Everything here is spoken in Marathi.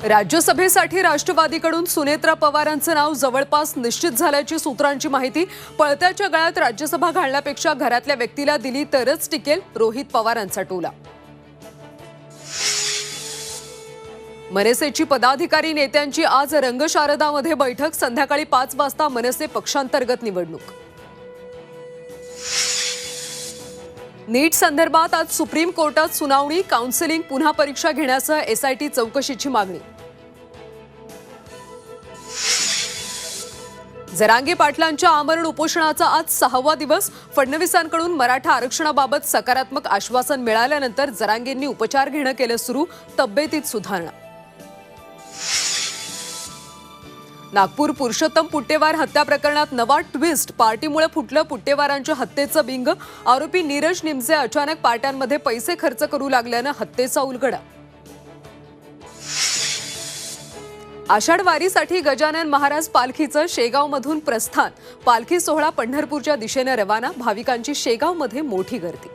राज्यसभेसाठी राष्ट्रवादीकडून सुनेत्रा पवारांचं नाव जवळपास निश्चित झाल्याची सूत्रांची माहिती। पळत्याच्या गळ्यात राज्यसभा घालण्यापेक्षा घरातल्या व्यक्तीला दिली तरच टिकेल, रोहित पवारांचा टोला। मनसेची पदाधिकारी नेत्यांची आज रंगशारदामध्ये बैठक। संध्याकाळी 5 वाजता मनसे पक्षांतर्गत निवडणूक। नीट संदर्भात आज सुप्रीम कोर्टात सुनावणी। काउन्सिलिंग पुन्हा परीक्षा घेण्यासह एसआयटी चौकशीची मागणी। जरांगे पाटलांच्या आमरण उपोषणाचा आज 6वा दिवस। फडणवीसांकडून मराठा आरक्षणाबाबत सकारात्मक आश्वासन मिळाल्यानंतर जरांगेंनी उपचार घेणं केलं सुरू। तब्येतीत सुधारणा। नागपूर पुरुषोत्तम पुट्टेवार हत्या प्रकरणात नवा ट्विस्ट। पार्टीमुळे फुटलं पुट्टेवारांच्या हत्येचं बिंग। आरोपी नीरज निमसे अचानक पार्ट्यांमध्ये पैसे खर्च करू लागल्यानं हत्येचा उलगडा। आषाढ वारीसाठी गजानन महाराज पालखीचं शेगावमधून प्रस्थान। पालखी सोहळा पंढरपूरच्या दिशेने रवाना। भाविकांची शेगावमध्ये मोठी गर्दी।